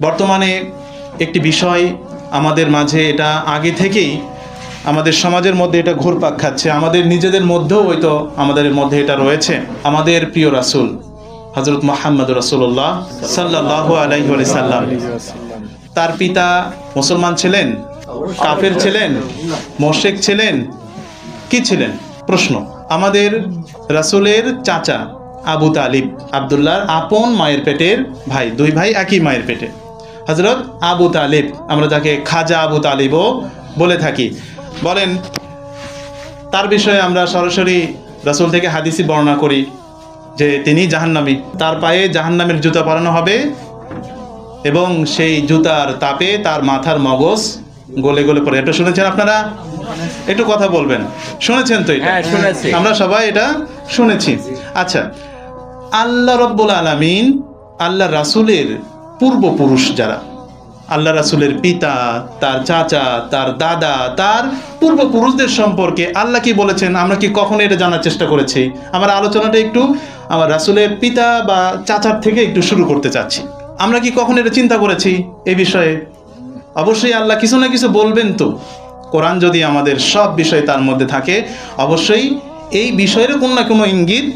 বর্তমানে একটি বিষয় আমাদের মাঝে, এটা আগে থেকেই আমাদের সমাজের মধ্যে এটা ঘুরপাক খাচ্ছে, আমাদের নিজেদের মধ্যেও হয়তো আমাদের মধ্যে এটা রয়েছে। আমাদের প্রিয় রাসূল হযরত মুহাম্মদ রাসূলুল্লাহ সাল্লাল্লাহু আলাইহি ওয়া সাল্লাম, তার পিতা মুসলমান ছিলেন, কাফের ছিলেন, মুশরিক ছিলেন, কি ছিলেন? প্রশ্ন। আমাদের রাসূলের চাচা আবু তালিব, আব্দুল্লাহর আপন মায়ের পেটের ভাই, দুই ভাই একই মায়ের পেটে, হযরত আবু তালিব, আমরা যাকে খাজা আবু তালিবও বলে থাকি। বলেন, তার বিষয়ে আমরা সরাসরি রাসূল থেকে হাদিসি বর্ণনা করি যে তিনি জাহান্নামী, তার পায়ে জাহান্নামের জুতা পরানো হবে এবং সেই জুতার তাপে তার মাথার মগজ গলে গলে পড়ে। এটা শুনেছেন আপনারা? একটু কথা বলবেন, শুনেছেন তো? এটা আমরা সবাই এটা শুনেছি। আচ্ছা, আল্লাহ রাব্বুল আলামিন আল্লাহ রাসূলের পূর্বপুরুষ যারা, আল্লাহ রাসূলের পিতা, তার চাচা, তার দাদা, তার পূর্বপুরুষদের সম্পর্কে আল্লাহ কি বলেছেন আমরা কি কখনো এটা জানার চেষ্টা করেছি? আমার আলোচনাটা একটু আমার রাসূলের পিতা বা চাচার থেকে একটু শুরু করতে চাচ্ছি। আমরা কি কখনো এটা চিন্তা করেছি এই বিষয়ে? অবশ্যই আল্লাহ কিছু না কিছু বলবেন তো। কোরআন যদি আমাদের সব বিষয় তার মধ্যে থাকে, অবশ্যই এই বিষয়ের কোনো না কোনো ইঙ্গিত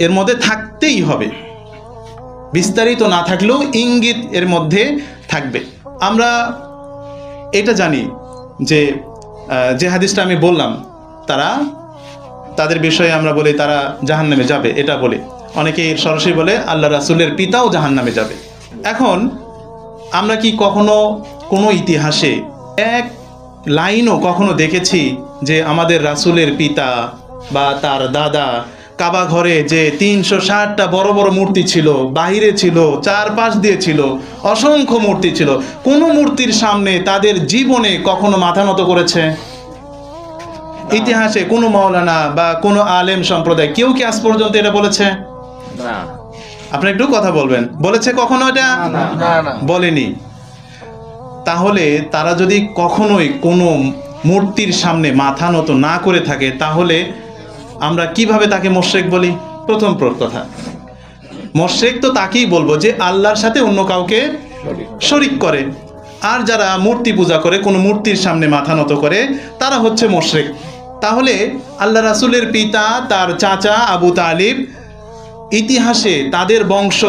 এর মধ্যে থাকতেই হবে, বিস্তারিত না থাকলেও ইঙ্গিত এর মধ্যে থাকবে। আমরা এটা জানি যে যে হাদিসটা আমি বললাম, তাদের বিষয়ে আমরা বলি তারা জাহান্নামে যাবে, এটা বলে অনেকেই সরাসরি বলে আল্লাহ রাসূলের পিতাও জাহান্নামে যাবে। এখন আমরা কি কখনো কোনো ইতিহাসে এক লাইনও কখনো দেখেছি যে আমাদের রাসূলের পিতা বা তার দাদা কাবা ঘরে যে 360টা বড় বড় মূর্তি ছিল, বাহিরে ছিল, চারপাশ দিয়ে ছিল, অসংখ্য মূর্তি ছিল, কোনো মূর্তির সামনে তাদের জীবনে কখনো মাথা নত করেছে? ইতিহাসে কোনো মাওলানা বা কোনো আলেম সম্প্রদায় কেউ কি আজ পর্যন্ত এটা বলেছে? না। আপনি একটু কথা বলবেন, বলেছে কখনো এটা? বলেনি। তাহলে তারা যদি কখনোই কোনো মূর্তির সামনে মাথা নত না করে থাকে, তাহলে আমরা কিভাবে তাকে মুশরিক বলি? প্রথম কথা, মুশরিক তো তাকেই বলবো যে আল্লাহর সাথে অন্য কাউকে শরীক করে। আর যারা মূর্তি পূজা করে, কোনো মূর্তির সামনে মাথা নত করে, তারা হচ্ছে মুশরিক। তাহলে আল্লাহ রাসূলের পিতা, তার চাচা আবু তালিব, ইতিহাসে তাদের বংশ,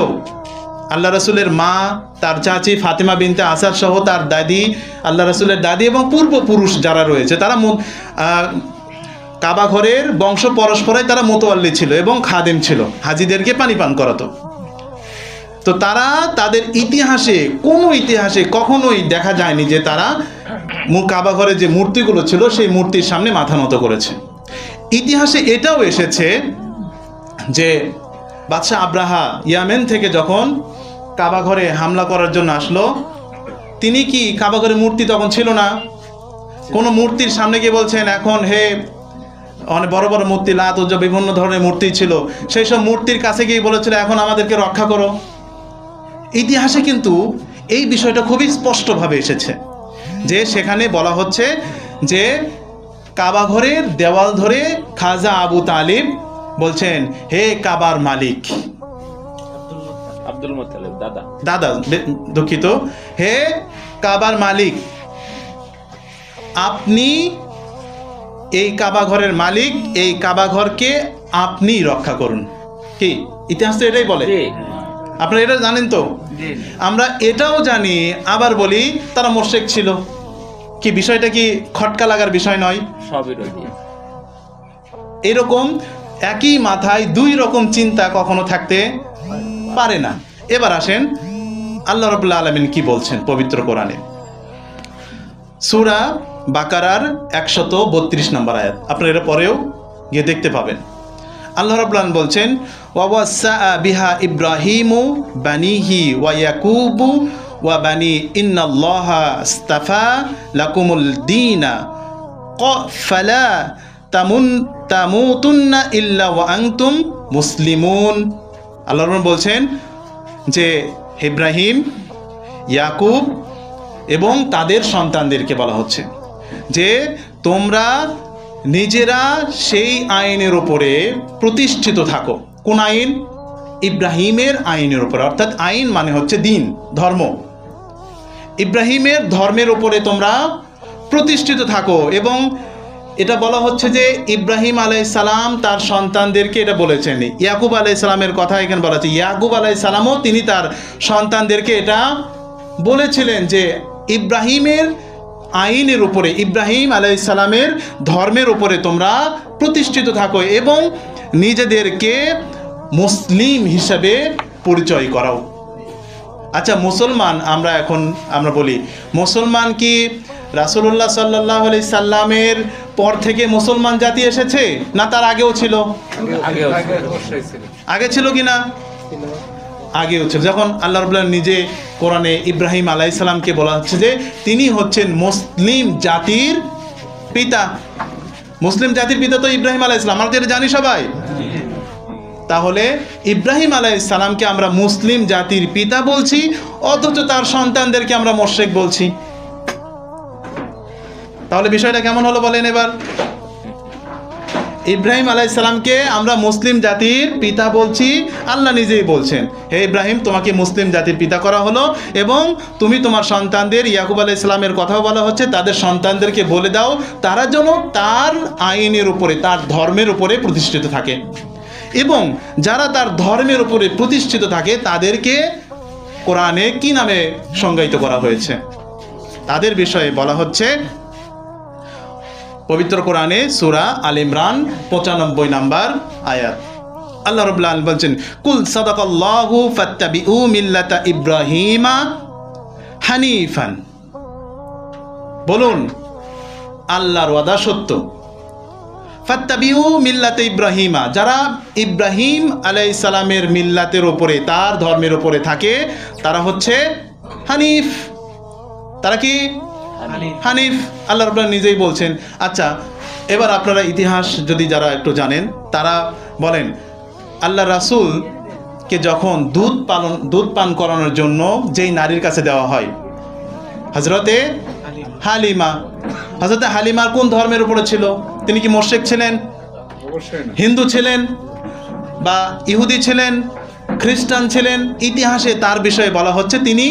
আল্লাহ রাসূলের মা, তার চাচি ফাতেমা বিনতে আসাদ সহ তার দাদি, আল্লাহ রাসূলের দাদি এবং পূর্বপুরুষ যারা রয়েছে, তারা কাবা ঘরের বংশ পরস্পরাই তারা মোতওয়াল্লি ছিল এবং খাদেম ছিল, হাজিদেরকে পানি পান করাতো। তো তারা তাদের ইতিহাসে, কোনো ইতিহাসে কখনোই দেখা যায়নি যে তারা কাবা ঘরে যে মূর্তিগুলো ছিল সেই মূর্তির সামনে মাথা নত করেছে। ইতিহাসে এটাও এসেছে যে বাদশাহ আব্রাহা ইয়ামেন থেকে যখন কাবা ঘরে হামলা করার জন্য আসলো, তিনি কি কাবা ঘরে মূর্তি তখন ছিল না, কোনো মূর্তির সামনে গিয়ে বলছেন এখন হে, অনেক বড় বড় মূর্তি, লাত উজ্জা বিভিন্ন ধরনের মূর্তি ছিল, সেই সব মূর্তির কাছে গিয়ে বলেছিল এখন আমাদেরকে রক্ষা করো। ইতিহাসে কিন্তু এই বিষয়টা খুবই স্পষ্টভাবে এসেছে যে সেখানে বলা হচ্ছে যে কাবা ঘরের দেওয়াল ধরে খাজা আবু তালিব বলছেন, হে কাবার মালিক, আব্দুল মুত্তালিব দাদা, দুঃখিত, হে কাবার মালিক, আপনি এই কাবা ঘরের মালিক, এই কাবা ঘরকে আপনি রক্ষা করুন। কি ইতিহাস তো এটাই বলে, আপনারা এটা জানেন তো? আমরা এটাও জানি, আবার বলি তারা মুশরিক ছিল। কি বিষয়টা কি খটকা লাগার বিষয় নয়? এরকম একই মাথায় দুই রকম চিন্তা কখনো থাকতে পারে না। এবার আসেন আল্লাহ রাব্বুল আলামিন কি বলছেন পবিত্র কোরআনে। সূরা বাকারার 132 নম্বর আয়াত, আপনারা এর পরেও গিয়ে দেখতে পাবেন। আল্লাহ রাব্বুল আলামিন বলছেন, ওয়া ওয়াসা বিহা ইব্রাহিমু বানিহি ওয়া ইয়াকুবু ওয়া বানি ইন্নাল্লাহা ইসতাফা লাকুমুল দীনা ফালা তামুতুন্না ইল্লা ওয়া আনতুম মুসলিমুন। আল্লাহ রাব্বুল বলছেন যে ইব্রাহিম, ইয়াকুব এবং তাদের সন্তানদেরকে বলা হচ্ছে যে তোমরা নিজেরা সেই আইনের উপরে প্রতিষ্ঠিত থাকো। কোন আইন? ইব্রাহিমের আইনের উপরে, অর্থাৎ আইন মানে হচ্ছে দিন, ধর্ম। ইব্রাহিমের ধর্মের উপরে তোমরা প্রতিষ্ঠিত থাকো। এবং এটা বলা হচ্ছে যে ইব্রাহিম আলাইসালাম তার সন্তানদেরকে এটা বলেছেন। ইয়াকুব আলাইসালামের কথা এখানে বলা হচ্ছে, ইয়াকুব আলাইসালামও তিনি তার সন্তানদেরকে এটা বলেছিলেন যে ইব্রাহিমের আইনের উপরে, ইব্রাহিম আলাইসালামের ধর্মের উপরে তোমরা প্রতিষ্ঠিত থাকো এবং নিজেদেরকে মুসলিম হিসাবে পরিচয় করাও। আচ্ছা, মুসলমান আমরা বলি, মুসলমান কি রাসূলুল্লাহ সাল্লাল্লাহু আলাইহি সাল্লামের পর থেকে মুসলমান জাতি এসেছে, না তার আগেও ছিল? আগে ছিল কি না? আগেও ছিল। যখন আল্লাহ রাব্বুল আলামিন নিজে কোরআনে ইব্রাহিম আলাইহিস সালামকে বলা হচ্ছে যে তিনি হচ্ছেন মুসলিম জাতির পিতা। মুসলিম জাতির পিতা তো ইব্রাহিম আলাইহিস সালাম, আমরা তো এটা জানি সবাই। তাহলে ইব্রাহিম আলাইহিস সালামকে আমরা মুসলিম জাতির পিতা বলছি, অথচ তার সন্তানদেরকে আমরা মুশরিক বলছি। তাহলে বিষয়টা কেমন হলো বলেন এবার? ইব্রাহিম আলাইহিস সালামকে আমরা মুসলিম জাতির পিতা বলছি, আল্লাহ নিজেই বলছেন, হে ইব্রাহিম, তোমাকে মুসলিম জাতির পিতা করা হলো এবং তুমি তোমার সন্তানদের, ইয়াকুব আলাইহিস সালামের কথাও বলা হচ্ছে, তাদের সন্তানদেরকে বলে দাও তারা যেন তার আইনের উপরে, তার ধর্মের উপরে প্রতিষ্ঠিত থাকে। এবং যারা তার ধর্মের উপরে প্রতিষ্ঠিত থাকে তাদেরকে কোরআনে কি নামে সংজ্ঞায়িত করা হয়েছে? তাদের বিষয়ে বলা হচ্ছে পবিত্র কোরআনে সূরা আল ইমরান 95 নম্বর আয়াত। আল্লাহ রাব্বুল আলামিন বলছেন, কুল সাদাকাল্লাহু ফাত্তাবিউ মিল্লাতা ইব্রাহিমা হানিফান। বলুন আল্লাহর ওয়াদা সত্য। ফাত্তাবিউ মিল্লাতে ইব্রাহিমা, যারা ইব্রাহিম আলাইহিস সালামের মিল্লাতের উপরে, তার ধর্মের উপরে থাকে, তারা হচ্ছে হানিফ। তারা কি? হানিফ। আল্লাহ রাব্বুল আলামিন নিজেই বলছেন। আচ্ছা, এবার আপনারা ইতিহাস যদি যারা একটু জানেন তারা বলেন, আল্লাহ রাসূলকে যখন দুধ পান করানোর জন্য যেই নারীর কাছে দেওয়া হয়, হযরতে হালিমা, হযরতে হালিমার কোন ধর্মের উপরে ছিল? তিনি কি মুশরিক ছিলেন? হিন্দু ছিলেন বা ইহুদি ছিলেন, খ্রিস্টান ছিলেন? ইতিহাসে তার বিষয়ে বলা হচ্ছে তিনি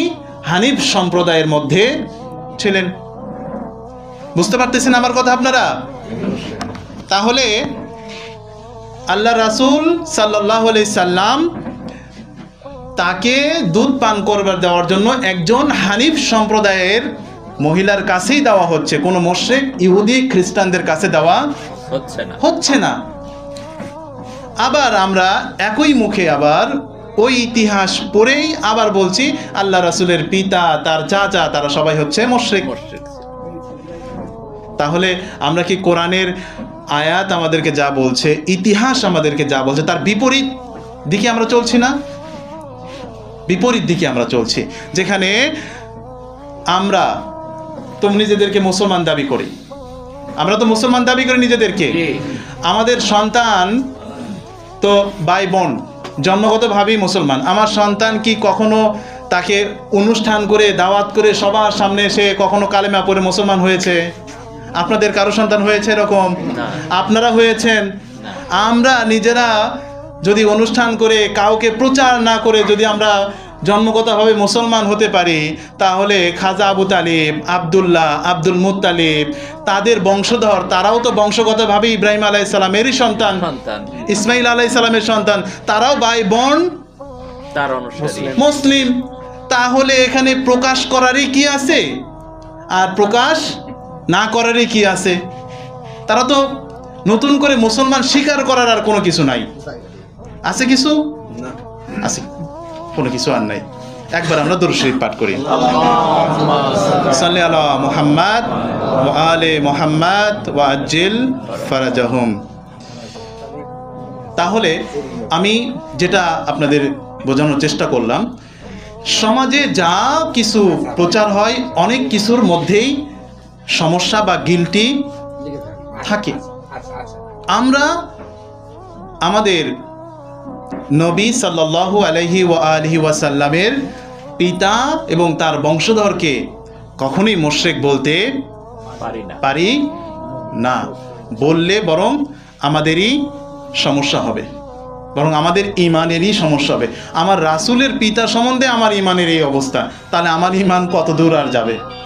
হানিফ সম্প্রদায়ের মধ্যে ছিলেন। বুঝতে পারতেছেন আমার কথা আপনারা? তাহলে আল্লাহ রাসূল সাল্লাল্লাহু আলাইহি সাল্লাম তাকে দুধ পান করবার দেওয়ার জন্য একজন হানিফ সম্প্রদায়ের মহিলার কাছেই দেওয়া হচ্ছে, কোনো মুশরিক ইহুদি খ্রিস্টানদের কাছে দেওয়া হচ্ছে না। আবার আমরা একই মুখে আবার ওই ইতিহাস পড়েই আবার বলছি আল্লাহ রাসূলের পিতা, তার চাচা, তারা সবাই হচ্ছে মুশরিক। তাহলে আমরা কি কোরআনের আয়াত আমাদেরকে যা বলছে, ইতিহাস আমাদেরকে যা বলছে, তার বিপরীত দিকে আমরা চলছি না? বিপরীত দিকে আমরা চলছি, যেখানে আমরা তো নিজেদেরকে মুসলমান দাবি করি। আমরা তো মুসলমান দাবি করি নিজেদেরকে। আমাদের সন্তান তো ভাই বোন জন্মগতভাবেই মুসলমান। আমার সন্তান কি কখনো তাকে অনুষ্ঠান করে, দাওয়াত করে, সবার সামনে এসে কখনো কালেমা পড়ে মুসলমান হয়েছে? আপনাদের কারো সন্তান হয়েছে এরকম? আপনারা হয়েছেন? আমরা নিজেরা যদি অনুষ্ঠান করে, কাউকে প্রচার না করে যদি আমরা জন্মগতভাবে মুসলমান হতে পারি, তাহলে খাজা আবু তালিব, আব্দুল্লাহ, আব্দুল মুত্তালিব, তাদের বংশধর, তারাও তো বংশগতভাবে ইব্রাহিম আলাইহিস সালামেরই সন্তান, ইসমাইল আলাইহিস সালামের সন্তান, তারাও ভাই বোন, তার অনুসারী মুসলিম। তাহলে এখানে প্রকাশ করারই কি আছে আর প্রকাশ না করারই কি আছে? তারা তো নতুন করে মুসলমান স্বীকার করার আর কোনো কিছু নাই। আছে কিছু? আছে, কোনো কিছু আর নাই। একবার আমরা দরুদ শরীফ পাঠ করি, সাল্লি আলা মুহাম্মাদ ওয়া আলে মুহাম্মাদ ওয়া আজ্জিল ফারাজাহুম। তাহলে আমি যেটা আপনাদের বোঝানোর চেষ্টা করলাম, সমাজে যা কিছু প্রচার হয় অনেক কিছুর মধ্যেই সমস্যা বা গিল্টি থাকে। আমরা আমাদের নবী সাল্লাল্লাহু আলাইহি ওয়া আলিহি ওয়াসাল্লামের পিতা এবং তার বংশধরকে কখনোই মুশরিক বলতে পারি না। বললে বরং আমাদেরই সমস্যা হবে। বরং আমাদের ইমানেরই সমস্যা হবে। আমার রাসূলের পিতা সম্বন্ধে আমার ইমানের এই অবস্থা, তাহলে আমার ইমান কত দূর আর যাবে?